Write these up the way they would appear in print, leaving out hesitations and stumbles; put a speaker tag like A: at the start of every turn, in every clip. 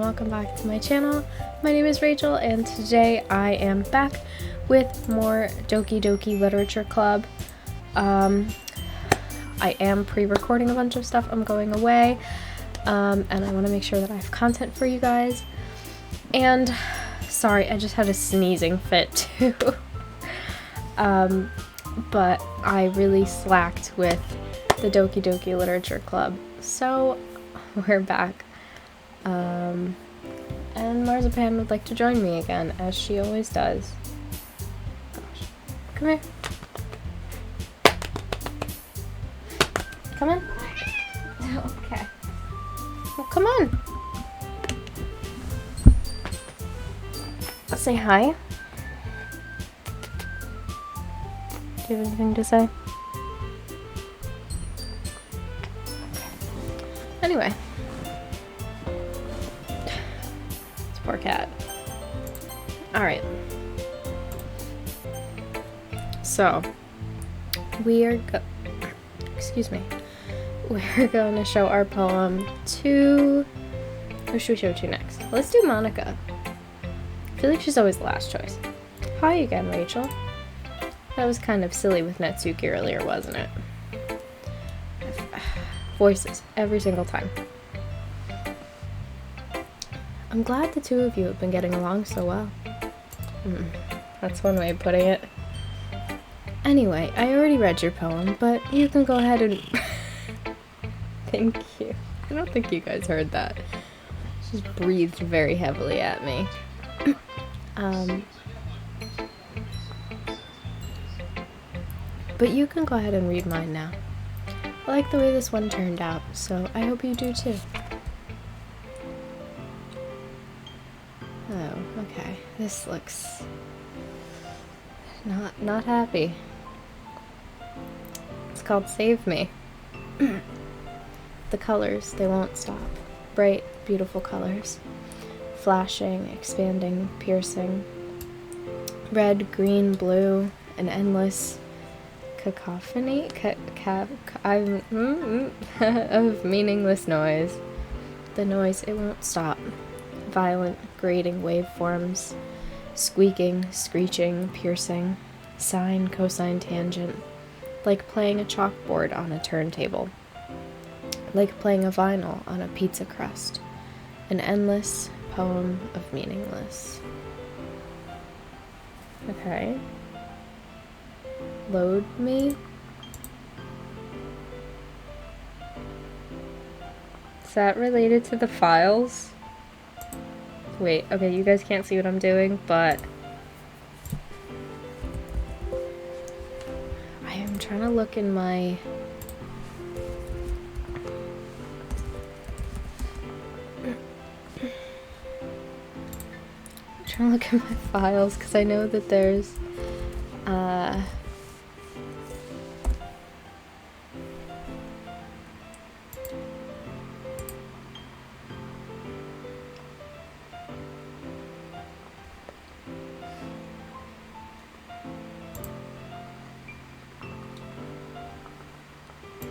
A: welcome back to my channel. My name is Rachel and today I am back with more Doki Doki Literature Club. I am pre-recording a bunch of stuff. I'm going away and I want to make sure that I have content for you guys. And sorry, I just had a sneezing fit too. But I really slacked with the Doki Doki Literature Club. So we're back. And Marzipan would like to join me again, as she always does. Gosh. Come here. Come on. Okay. Well, come on. Say hi. Do you have anything to say? Anyway. This poor cat. Alright. So, we're going to show our poem to... Who should we show to next? Let's do Monica. I feel like she's always the last choice. Hi again, Rachel. That was kind of silly with Natsuki earlier, wasn't it? Voices, every single time. I'm glad the two of you have been getting along so well. That's one way of putting it. Anyway, I already read your poem, but you can go ahead and... Thank you. I don't think you guys heard that. She just breathed very heavily at me. But you can go ahead and read mine now. I like the way this one turned out, so I hope you do too. Oh, okay. This looks not happy. It's called Save Me. The colors, they won't stop. Bright, beautiful colors. Flashing, expanding, piercing. Red, green, blue, an endless cacophony of meaningless noise. The noise, it won't stop. Violent, grating waveforms. Squeaking, screeching, piercing. Sine, cosine, tangent. Like playing a chalkboard on a turntable. Like playing a vinyl on a pizza crust. An endless poem of meaningless. Okay. Load me. Is that related to the files? Wait, okay, you guys can't see what I'm doing, but I am trying to look in my files because I know that there's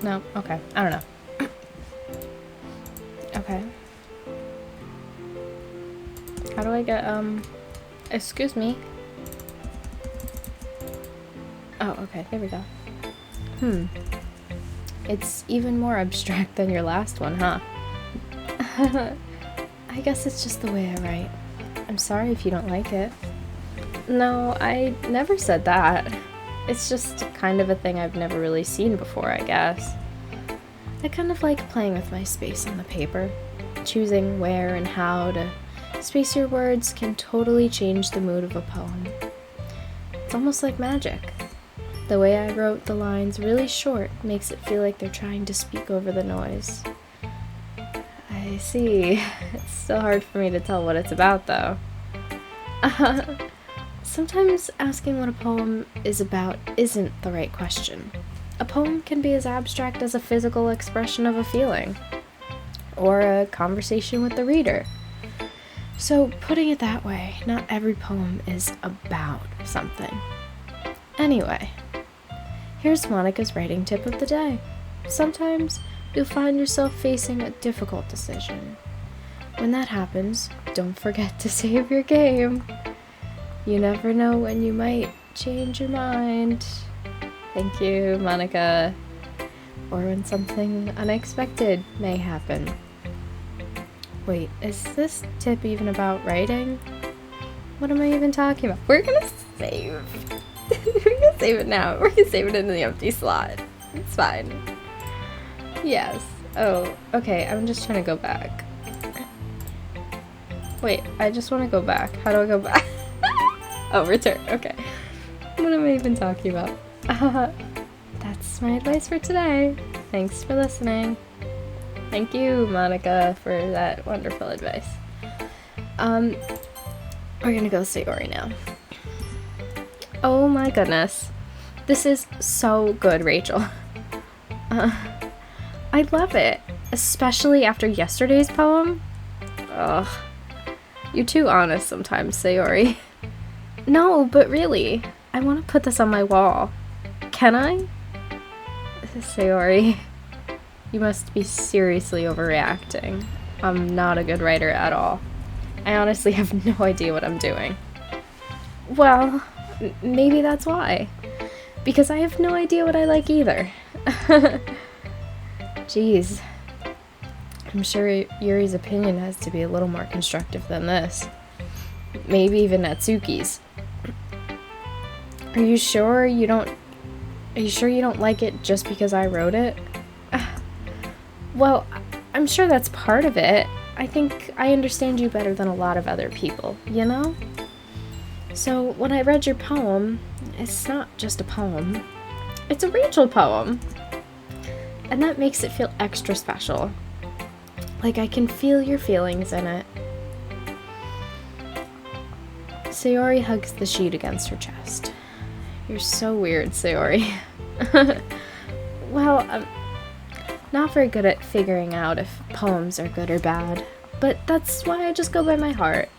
A: no, okay, I don't know. Okay. How do I get, excuse me. Oh, okay, there we go. It's even more abstract than your last one, huh? I guess it's just the way I write. I'm sorry if you don't like it. No, I never said that. It's just kind of a thing I've never really seen before, I guess. I kind of like playing with my space on the paper. Choosing where and how to space your words can totally change the mood of a poem. It's almost like magic. The way I wrote the lines really short makes it feel like they're trying to speak over the noise. I see. It's still hard for me to tell what it's about, though. Sometimes asking what a poem is about isn't the right question. A poem can be as abstract as a physical expression of a feeling, or a conversation with the reader. So, putting it that way, not every poem is about something. Anyway, here's Monica's writing tip of the day. Sometimes you'll find yourself facing a difficult decision. When that happens, don't forget to save your game. You never know when you might change your mind. Thank you, Monica. Or when something unexpected may happen. Wait, is this tip even about writing? What am I even talking about? We're gonna save. We're gonna save it now. We're gonna save it in the empty slot. It's fine. Yes. Oh, okay, I'm just trying to go back. Wait, I just want to go back. How do I go back? Oh, return. Okay. What am I even talking about? That's my advice for today. Thanks for listening. Thank you, Monica, for that wonderful advice. We're gonna go Sayori now. Oh my goodness. This is so good, Rachel. I love it. Especially after yesterday's poem. Ugh. You're too honest sometimes, Sayori. No, but really. I want to put this on my wall. Can I? Sayori, you must be seriously overreacting. I'm not a good writer at all. I honestly have no idea what I'm doing. Well, maybe that's why. Because I have no idea what I like either. Jeez. I'm sure Yuri's opinion has to be a little more constructive than this. Maybe even Natsuki's. Are you sure you don't like it just because I wrote it? Well, I'm sure that's part of it. I think I understand you better than a lot of other people, you know? So when I read your poem, it's not just a poem. It's a Rachel poem. And that makes it feel extra special. Like I can feel your feelings in it. Sayori hugs the sheet against her chest. You're so weird, Sayori. Well, I'm not very good at figuring out if poems are good or bad, but that's why I just go by my heart.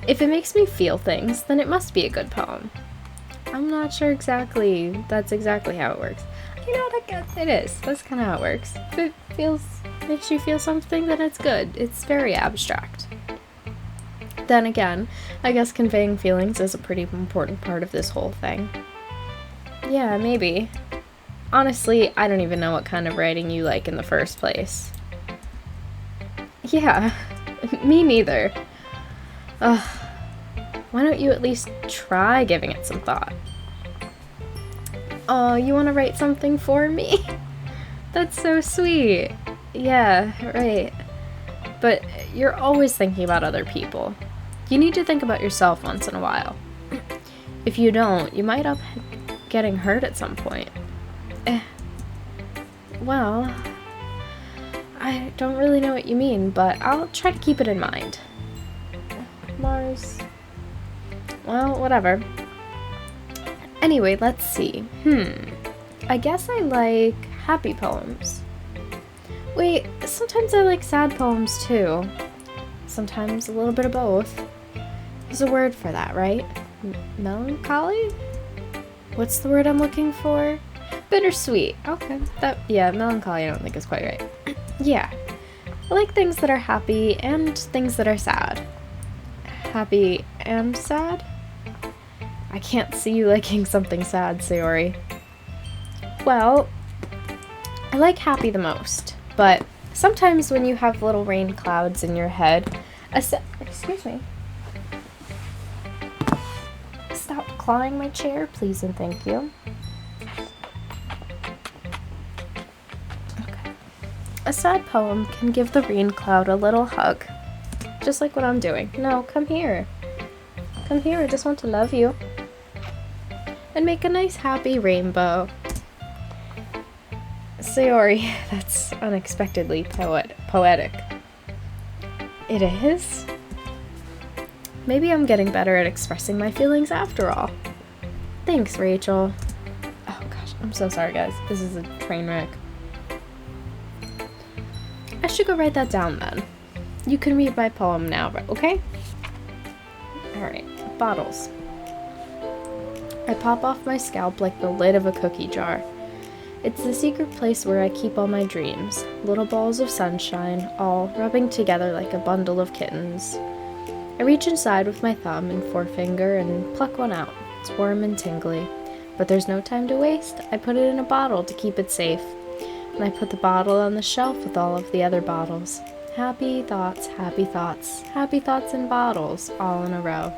A: If it makes me feel things, then it must be a good poem. I'm not sure that's exactly how it works. You know what, I guess it is. That's kind of how it works. If it makes you feel something, then it's good. It's very abstract. Then again, I guess conveying feelings is a pretty important part of this whole thing. Yeah, maybe. Honestly, I don't even know what kind of writing you like in the first place. Yeah, me neither. Ugh. Why don't you at least try giving it some thought? Oh, you want to write something for me? That's so sweet. Yeah, right. But you're always thinking about other people. You need to think about yourself once in a while. If you don't, you might end up getting hurt at some point. Well, I don't really know what you mean, but I'll try to keep it in mind. Mars. Well, whatever. Anyway, let's see. I guess I like happy poems. Wait, sometimes I like sad poems too. Sometimes a little bit of both. There's a word for that, right? Melancholy? What's the word I'm looking for? Bittersweet. Okay. Melancholy I don't think is quite right. Yeah. I like things that are happy and things that are sad. Happy and sad? I can't see you liking something sad, Sayori. Well, I like happy the most, but sometimes when you have little rain clouds in your head, excuse me. Stop clawing my chair, please and thank you. Okay. A sad poem can give the rain cloud a little hug, just like what I'm doing. No, come here. Come here, I just want to love you. And make a nice happy rainbow. Sayori, that's unexpectedly poetic. It is? Maybe I'm getting better at expressing my feelings after all. Thanks, Rachel. Oh gosh, I'm so sorry guys. This is a train wreck. I should go write that down then. You can read my poem now, okay? Alright, bottles. I pop off my scalp like the lid of a cookie jar. It's the secret place where I keep all my dreams, little balls of sunshine, all rubbing together like a bundle of kittens. I reach inside with my thumb and forefinger and pluck one out. It's warm and tingly. But there's no time to waste. I put it in a bottle to keep it safe. And I put the bottle on the shelf with all of the other bottles. Happy thoughts, happy thoughts, happy thoughts in bottles, all in a row.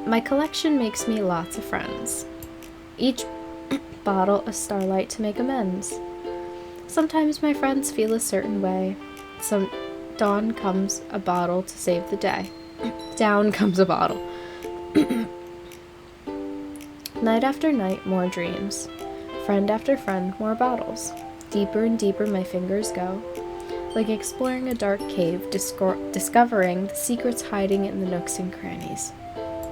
A: My collection makes me lots of friends. Each bottle a starlight to make amends. Sometimes my friends feel a certain way. Dawn comes a bottle to save the day. Down comes a bottle. Night after night, more dreams. Friend after friend, more bottles. Deeper and deeper my fingers go, like exploring a dark cave, discovering the secrets hiding in the nooks and crannies.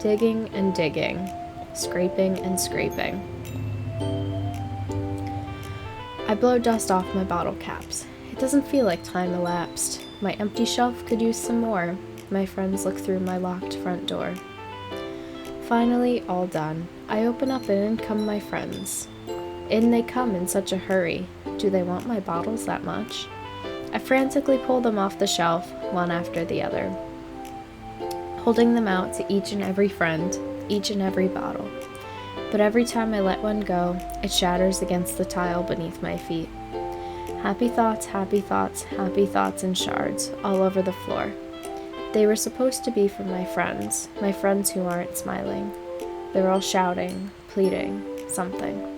A: Digging and digging, scraping and scraping. I blow dust off my bottle caps. It doesn't feel like time elapsed. My empty shelf could use some more. My friends look through my locked front door. Finally, all done. I open up and in come my friends. In they come in such a hurry. Do they want my bottles that much? I frantically pull them off the shelf, one after the other, holding them out to each and every friend, each and every bottle. But every time I let one go, it shatters against the tile beneath my feet. Happy thoughts, happy thoughts, happy thoughts in shards all over the floor. They were supposed to be for my friends who aren't smiling. They're all shouting, pleading, something.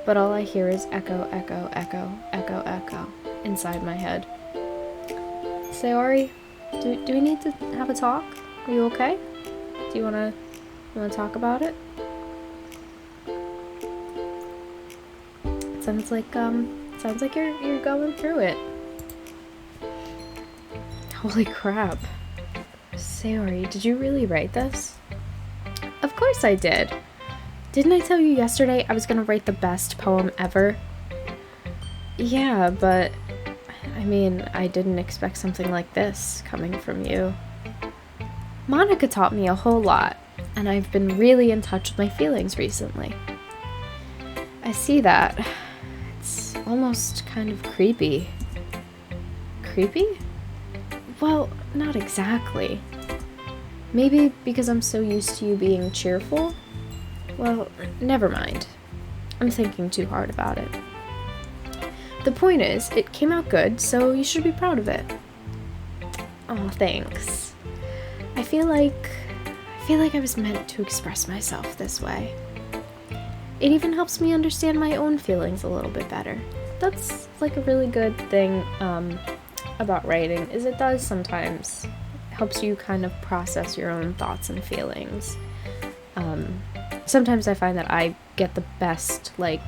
A: But all I hear is echo, echo, echo, echo, echo inside my head. Sayori, do we need to have a talk? Are you okay? Do you wanna talk about it? Sounds like you're going through it. Holy crap. Sayori, did you really write this? Of course I did. Didn't I tell you yesterday I was gonna write the best poem ever? Yeah, but I mean, I didn't expect something like this coming from you. Monica taught me a whole lot, and I've been really in touch with my feelings recently. I see that. It's almost kind of creepy. Creepy? Well, not exactly. Maybe because I'm so used to you being cheerful? Well, never mind. I'm thinking too hard about it. The point is, it came out good, so you should be proud of it. Oh, thanks. I feel like I was meant to express myself this way. It even helps me understand my own feelings a little bit better. That's like a really good thing about writing, is it does sometimes helps you kind of process your own thoughts and feelings. Sometimes I find that I get the best, like,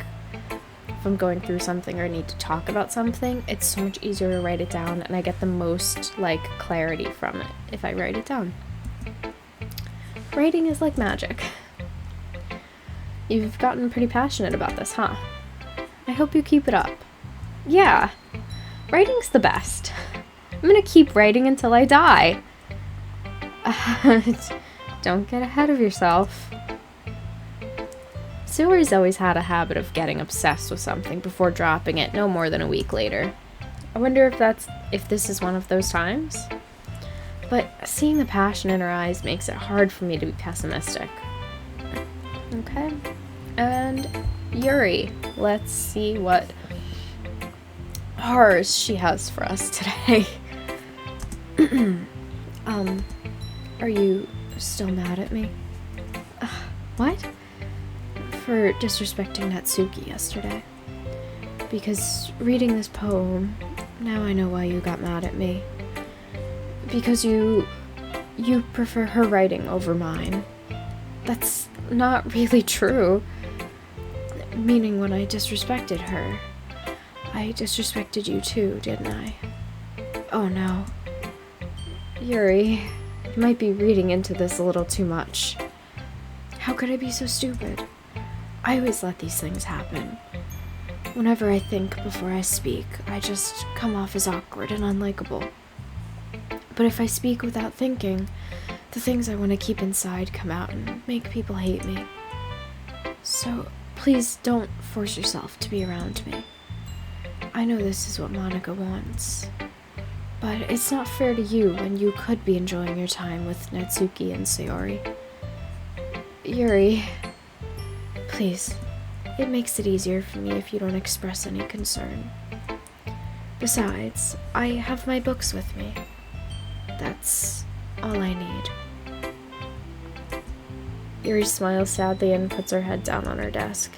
A: if I'm going through something or I need to talk about something, it's so much easier to write it down, and I get the most, like, clarity from it if I write it down. Writing is like magic. You've gotten pretty passionate about this, huh? I hope you keep it up. Yeah, writing's the best. I'm gonna keep writing until I die. Don't get ahead of yourself. Sayori's always had a habit of getting obsessed with something before dropping it no more than a week later. I wonder if this is one of those times? But seeing the passion in her eyes makes it hard for me to be pessimistic. Okay. And Yuri, let's see what horrors she has for us today. Are you still mad at me? What? For disrespecting Natsuki yesterday. Because reading this poem, now I know why you got mad at me. Because you prefer her writing over mine. That's not really true. Meaning when I disrespected her, I disrespected you too, didn't I? Oh no. Yuri, you might be reading into this a little too much. How could I be so stupid? I always let these things happen. Whenever I think before I speak, I just come off as awkward and unlikable. But if I speak without thinking, the things I want to keep inside come out and make people hate me. So, please don't force yourself to be around me. I know this is what Monika wants, but it's not fair to you when you could be enjoying your time with Natsuki and Sayori. Yuri, please, it makes it easier for me if you don't express any concern. Besides, I have my books with me. That's all I need. Yuri smiles sadly and puts her head down on her desk.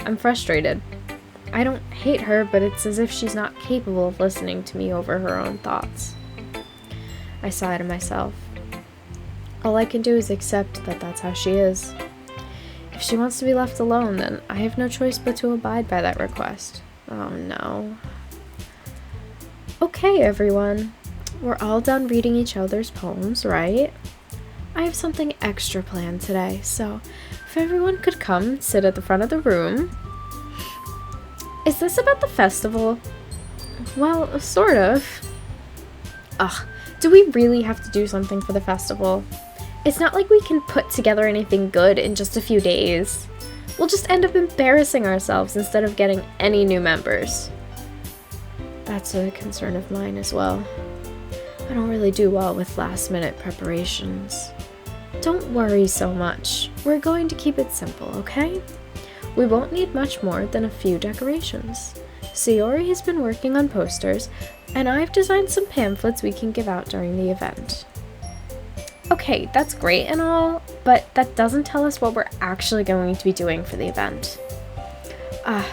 A: I'm frustrated. I don't hate her, but it's as if she's not capable of listening to me over her own thoughts. I sigh to myself. All I can do is accept that that's how she is. If she wants to be left alone, then I have no choice but to abide by that request. Oh no. Okay, everyone. We're all done reading each other's poems, right? I have something extra planned today, so if everyone could come sit at the front of the room. Is this about the festival? Well, sort of. Ugh, do we really have to do something for the festival? It's not like we can put together anything good in just a few days. We'll just end up embarrassing ourselves instead of getting any new members. That's a concern of mine as well. I don't really do well with last-minute preparations. Don't worry so much. We're going to keep it simple, okay? We won't need much more than a few decorations. Sayori has been working on posters, and I've designed some pamphlets we can give out during the event. Okay, that's great and all, but that doesn't tell us what we're actually going to be doing for the event.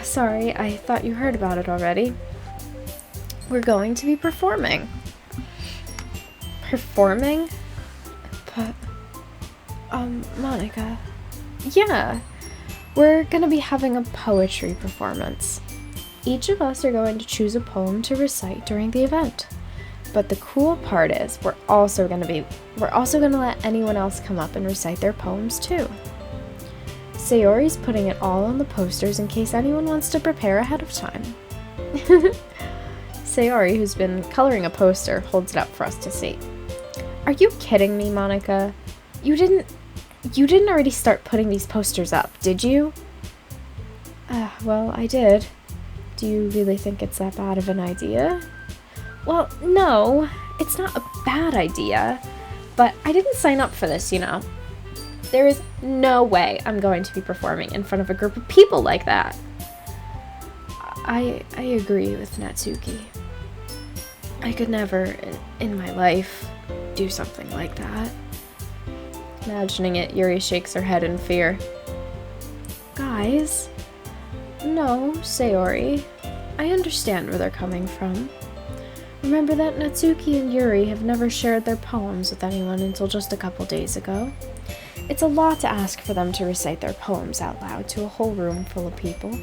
A: Sorry, I thought you heard about it already. We're going to be performing. Performing? But, Monika. Yeah. We're gonna be having a poetry performance. Each of us are going to choose a poem to recite during the event. But the cool part is, we're also gonna let anyone else come up and recite their poems too. Sayori's putting it all on the posters in case anyone wants to prepare ahead of time. Sayori, who's been coloring a poster, holds it up for us to see. Are you kidding me, Monika? You didn't already start putting these posters up, did you? Well, I did. Do you really think it's that bad of an idea? Well, no, it's not a bad idea, but I didn't sign up for this, you know. There is no way I'm going to be performing in front of a group of people like that. I agree with Natsuki. I could never, in my life, do something like that. Imagining it, Yuri shakes her head in fear. Guys? No, Sayori. I understand where they're coming from. Remember that Natsuki and Yuri have never shared their poems with anyone until just a couple days ago. It's a lot to ask for them to recite their poems out loud to a whole room full of people.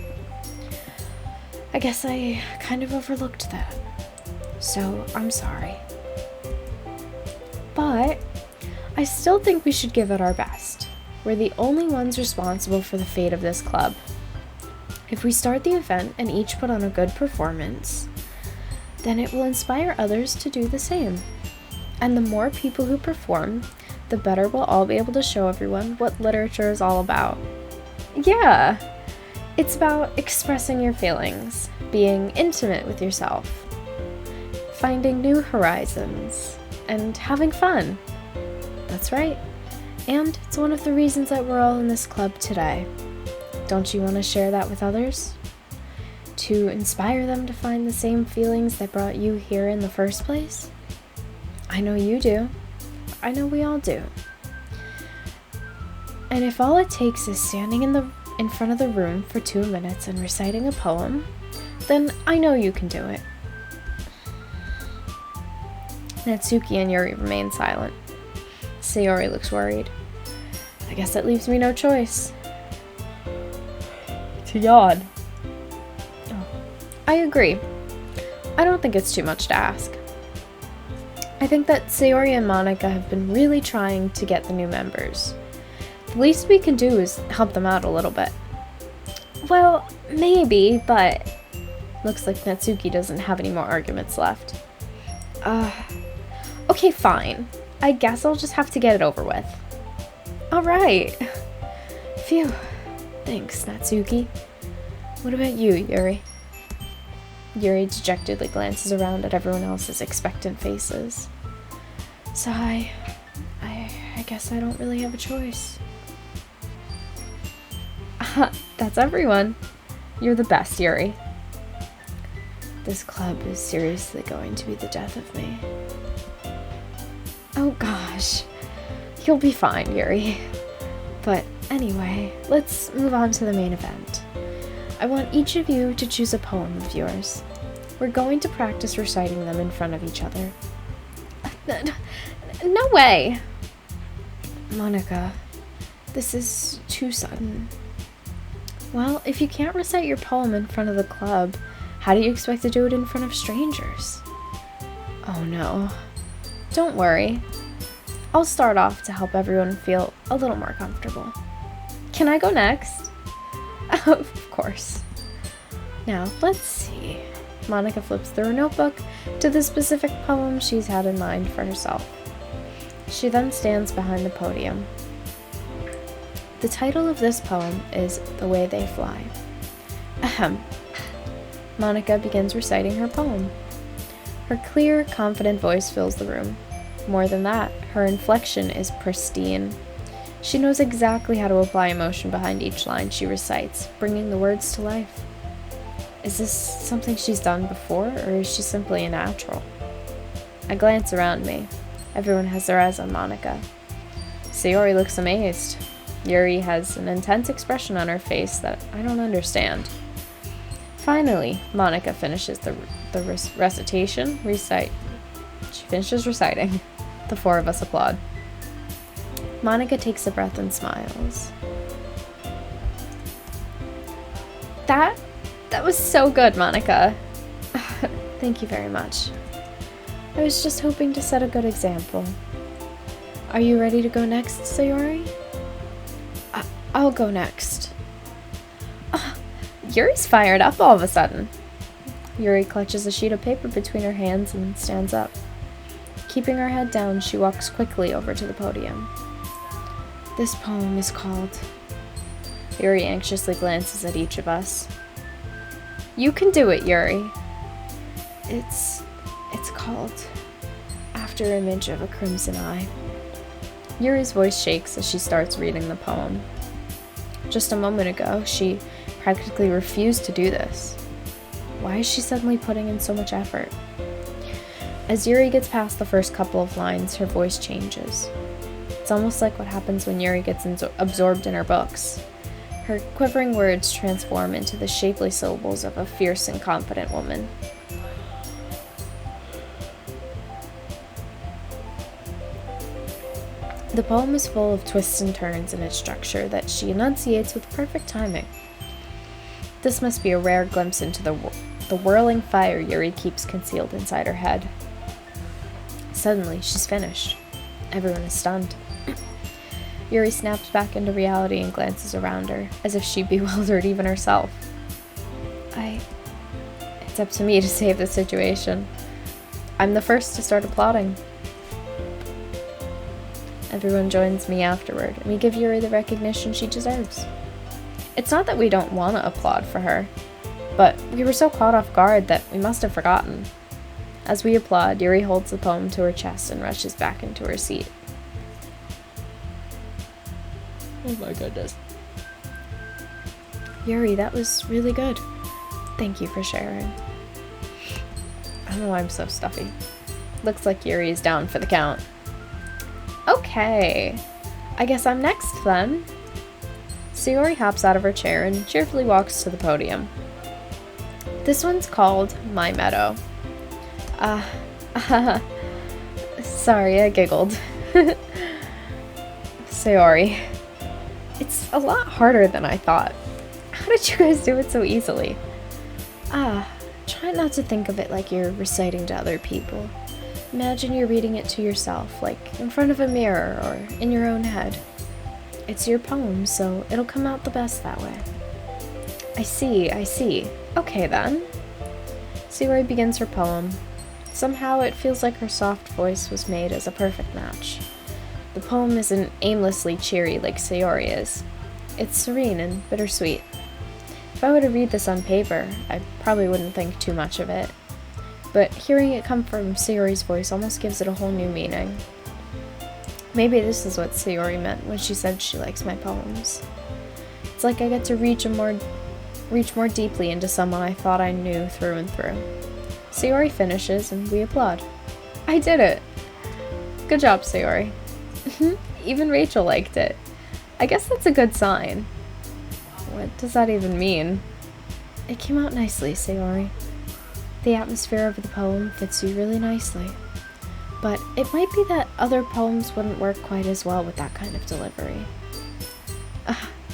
A: I guess I kind of overlooked that. So, I'm sorry. But I still think we should give it our best. We're the only ones responsible for the fate of this club. If we start the event and each put on a good performance, then it will inspire others to do the same. And the more people who perform, the better we'll all be able to show everyone what literature is all about. Yeah, it's about expressing your feelings, being intimate with yourself, finding new horizons, and having fun. That's right. And it's one of the reasons that we're all in this club today. Don't you want to share that with others? To inspire them to find the same feelings that brought you here in the first place? I know you do. I know we all do. And if all it takes is standing in front of the room for 2 minutes and reciting a poem, then I know you can do it. Natsuki and Yuri remain silent. Sayori looks worried. I guess that leaves me no choice. To yawn. Oh. I agree. I don't think it's too much to ask. I think that Sayori and Monika have been really trying to get the new members. The least we can do is help them out a little bit. Well, maybe, but looks like Natsuki doesn't have any more arguments left. Okay, fine. I guess I'll just have to get it over with. Alright. Phew. Thanks, Natsuki. What about you, Yuri? Yuri dejectedly glances around at everyone else's expectant faces. Sigh. I guess I don't really have a choice. That's everyone. You're the best, Yuri. This club is seriously going to be the death of me. Oh gosh. You'll be fine, Yuri. But anyway, let's move on to the main event. I want each of you to choose a poem of yours. We're going to practice reciting them in front of each other. No way! Monica, this is too sudden. Well, if you can't recite your poem in front of the club, how do you expect to do it in front of strangers? Oh no. Don't worry. I'll start off to help everyone feel a little more comfortable. Can I go next? Of course. Now, let's see. Monica flips through her notebook to the specific poem she's had in mind for herself. She then stands behind the podium. The title of this poem is The Way They Fly. Ahem. Monica begins reciting her poem. Her clear, confident voice fills the room. More than that, her inflection is pristine. She knows exactly how to apply emotion behind each line she recites, bringing the words to life. Is this something she's done before, or is she simply a natural? I glance around me. Everyone has their eyes on Monica. Sayori looks amazed. Yuri has an intense expression on her face that I don't understand. Finally, Monica finishes the recitation. She finishes reciting. The four of us applaud. Monica takes a breath and smiles. That was so good, Monica. Thank you very much. I was just hoping to set a good example. Are you ready to go next, Sayori? I'll go next. Yuri's fired up all of a sudden. Yuri clutches a sheet of paper between her hands and stands up. Keeping her head down, she walks quickly over to the podium. This poem is called... Yuri anxiously glances at each of us. You can do it, Yuri. It's called After Image of a Crimson Eye. Yuri's voice shakes as she starts reading the poem. Just a moment ago, she practically refused to do this. Why is she suddenly putting in so much effort? As Yuri gets past the first couple of lines, her voice changes. It's almost like what happens when Yuri gets absorbed in her books. Her quivering words transform into the shapely syllables of a fierce and confident woman. The poem is full of twists and turns in its structure that she enunciates with perfect timing. This must be a rare glimpse into the whirling fire Yuri keeps concealed inside her head. Suddenly, she's finished. Everyone is stunned. Yuri snaps back into reality and glances around her, as if she bewildered even herself. It's up to me to save the situation. I'm the first to start applauding. Everyone joins me afterward, and we give Yuri the recognition she deserves. It's not that we don't want to applaud for her, but we were so caught off guard that we must have forgotten. As we applaud, Yuri holds the poem to her chest and rushes back into her seat. Oh my goodness. Yuri, that was really good. Thank you for sharing. I don't know why I'm so stuffy. Looks like Yuri is down for the count. Okay, I guess I'm next then. Sayori hops out of her chair and cheerfully walks to the podium. This one's called My Meadow. Sorry, I giggled. Sayori, it's a lot harder than I thought. How did you guys do it so easily? Try not to think of it like you're reciting to other people. Imagine you're reading it to yourself, like in front of a mirror or in your own head. It's your poem, so it'll come out the best that way. I see. Okay then. Sayori begins her poem. Somehow it feels like her soft voice was made as a perfect match. The poem isn't aimlessly cheery like Sayori is. It's serene and bittersweet. If I were to read this on paper, I probably wouldn't think too much of it. But hearing it come from Sayori's voice almost gives it a whole new meaning. Maybe this is what Sayori meant when she said she likes my poems. It's like I get to reach more deeply into someone I thought I knew through and through. Sayori finishes and we applaud. I did it! Good job, Sayori. Even Rachel liked it. I guess that's a good sign. What does that even mean? It came out nicely, Sayori. The atmosphere of the poem fits you really nicely. But it might be that other poems wouldn't work quite as well with that kind of delivery.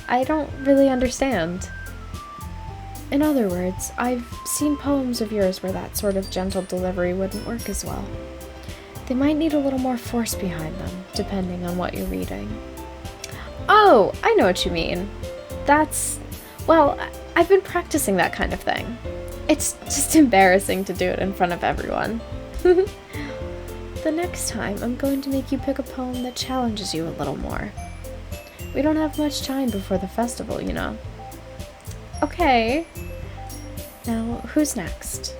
A: I don't really understand. In other words, I've seen poems of yours where that sort of gentle delivery wouldn't work as well. They might need a little more force behind them, depending on what you're reading. Oh, I know what you mean. Well, I've been practicing that kind of thing. It's just embarrassing to do it in front of everyone. The next time, I'm going to make you pick a poem that challenges you a little more. We don't have much time before the festival, you know. Okay. Now, who's next?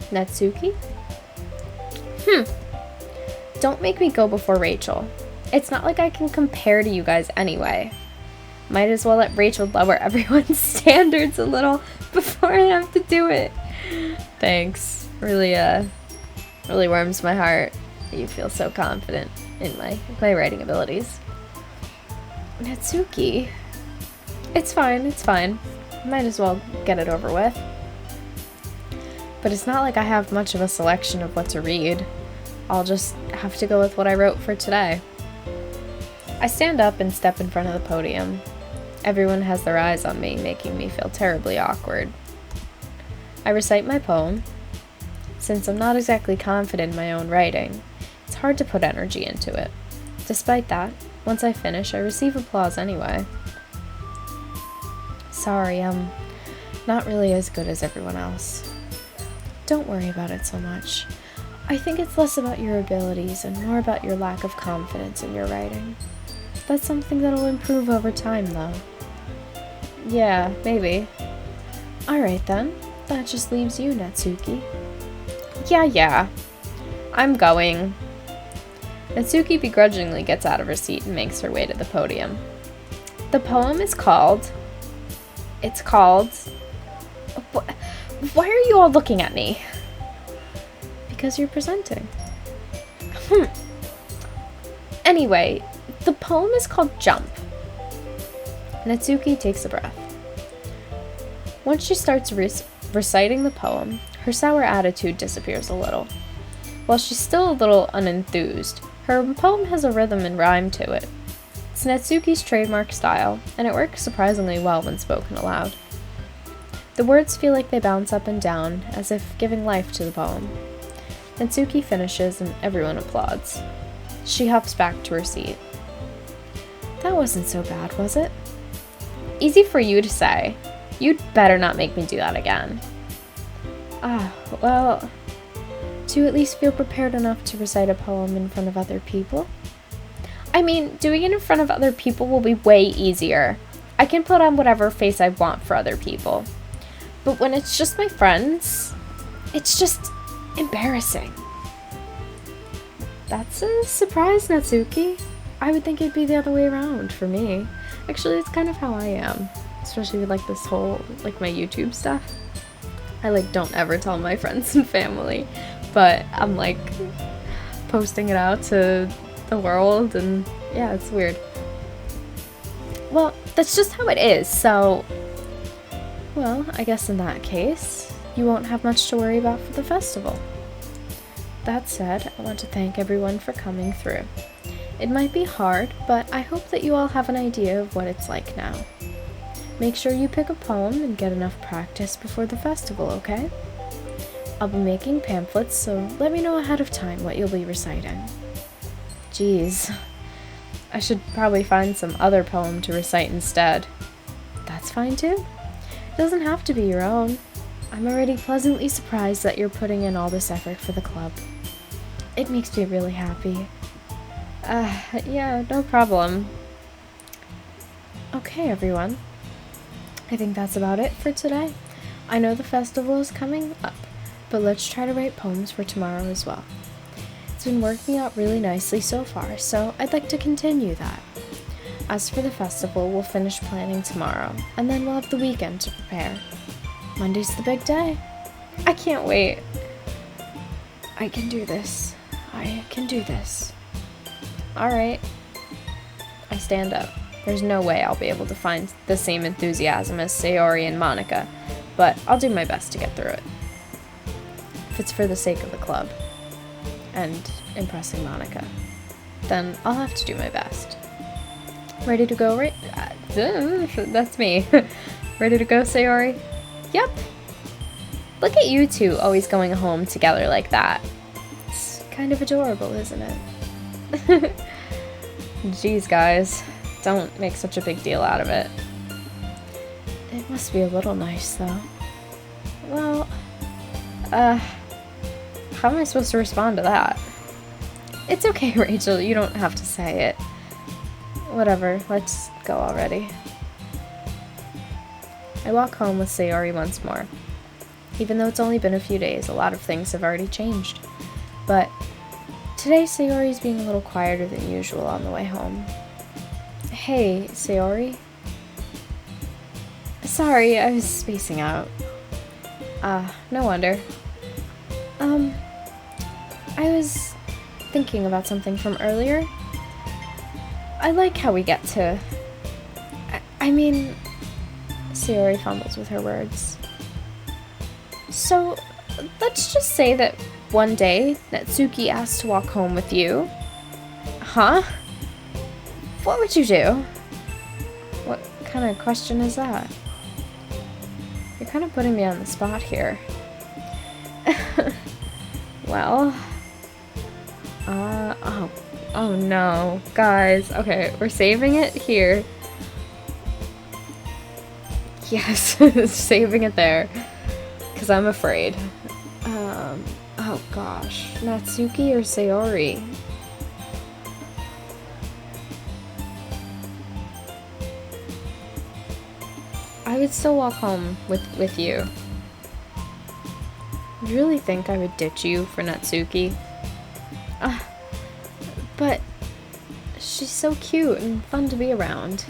A: Natsuki? Don't make me go before Rachel. It's not like I can compare to you guys anyway. Might as well let Rachel lower everyone's standards a little before I have to do it. Thanks. Really warms my heart. You feel so confident in my writing abilities. Natsuki. It's fine. Might as well get it over with. But it's not like I have much of a selection of what to read. I'll just have to go with what I wrote for today. I stand up and step in front of the podium. Everyone has their eyes on me, making me feel terribly awkward. I recite my poem. Since I'm not exactly confident in my own writing, it's hard to put energy into it. Despite that, once I finish, I receive applause anyway. Sorry, I'm not really as good as everyone else. Don't worry about it so much. I think it's less about your abilities and more about your lack of confidence in your writing. That's something that'll improve over time, though. Yeah, maybe. Alright then, that just leaves you, Natsuki. Yeah. I'm going. Natsuki begrudgingly gets out of her seat and makes her way to the podium. The poem is called... Why are you all looking at me? Because you're presenting. Anyway, the poem is called Jump. Natsuki takes a breath. Once she starts reciting the poem, her sour attitude disappears a little. While she's still a little unenthused, her poem has a rhythm and rhyme to it. It's Natsuki's trademark style, and it works surprisingly well when spoken aloud. The words feel like they bounce up and down, as if giving life to the poem. Natsuki finishes and everyone applauds. She hops back to her seat. That wasn't so bad, was it? Easy for you to say. You'd better not make me do that again. Well, do you at least feel prepared enough to recite a poem in front of other people? I mean, doing it in front of other people will be way easier. I can put on whatever face I want for other people. But when it's just my friends, it's just embarrassing. That's a surprise, Natsuki. I would think it'd be the other way around for me. Actually, it's kind of how I am. Especially with like this whole, like my YouTube stuff. I like don't ever tell my friends and family. But I'm like posting it out to the world and yeah, it's weird. Well, that's just how it is, so... Well, I guess in that case, you won't have much to worry about for the festival. That said, I want to thank everyone for coming through. It might be hard, but I hope that you all have an idea of what it's like now. Make sure you pick a poem and get enough practice before the festival, okay? I'll be making pamphlets, so let me know ahead of time what you'll be reciting. Jeez, I should probably find some other poem to recite instead. That's fine too. It doesn't have to be your own. I'm already pleasantly surprised that you're putting in all this effort for the club. It makes me really happy. Yeah, no problem. Okay, everyone. I think that's about it for today. I know the festival is coming up, but let's try to write poems for tomorrow as well. It's been working out really nicely so far, so I'd like to continue that. As for the festival, we'll finish planning tomorrow, and then we'll have the weekend to prepare. Monday's the big day. I can't wait. I can do this. I can do this. Alright. I stand up. There's no way I'll be able to find the same enthusiasm as Sayori and Monica, but I'll do my best to get through it. If it's for the sake of the club, and impressing Monica, then I'll have to do my best. Ready to go, right? That's me. Ready to go, Sayori? Yep. Look at you two always going home together like that. It's kind of adorable, isn't it? Jeez, guys. Don't make such a big deal out of it. It must be a little nice, though. Well, how am I supposed to respond to that? It's okay, Rachel, you don't have to say it. Whatever, let's go already. I walk home with Sayori once more. Even though it's only been a few days, a lot of things have already changed. But today Sayori's being a little quieter than usual on the way home. Hey, Sayori. Sorry, I was spacing out. No wonder. I was thinking about something from earlier. I like how we get to... I mean... Sayori fumbles with her words. So, let's just say that one day, Natsuki asked to walk home with you. Huh? What would you do? What kind of question is that? You're kind of putting me on the spot here. Well... Oh no. Guys, okay, we're saving it here. Yes, saving it there. Because I'm afraid. Oh gosh. Natsuki or Sayori? I would still walk home with you. You really think I would ditch you for Natsuki? But she's so cute and fun to be around.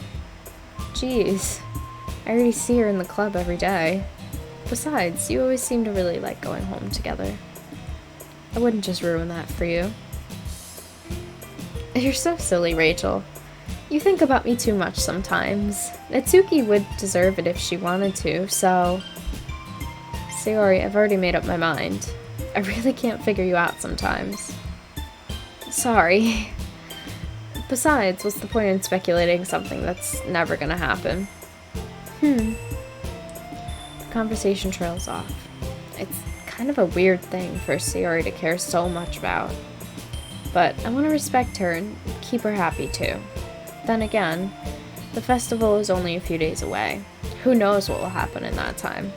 A: Jeez, I already see her in the club every day. Besides, you always seem to really like going home together. I wouldn't just ruin that for you. You're so silly, Rachel. You think about me too much sometimes. Natsuki would deserve it if she wanted to, so... Sayori, I've already made up my mind. I really can't figure you out sometimes. Sorry. Besides, what's the point in speculating something that's never gonna happen? The conversation trails off. It's kind of a weird thing for Sayori to care so much about. But I want to respect her and keep her happy too. Then again, the festival is only a few days away. Who knows what will happen in that time?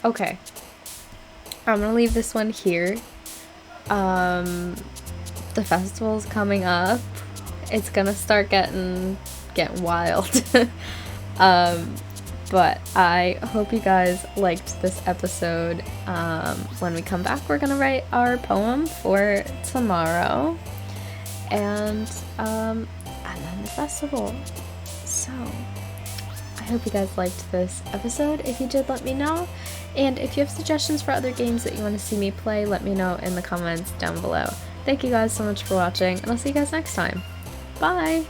A: Okay. I'm gonna leave this one here. The festival's coming up. It's gonna start getting wild. But I hope you guys liked this episode. When we come back, we're gonna write our poem for tomorrow, and then the festival. So I hope you guys liked this episode. If you did, let me know. And if you have suggestions for other games that you want to see me play, let me know in the comments down below. Thank you guys so much for watching, and I'll see you guys next time. Bye!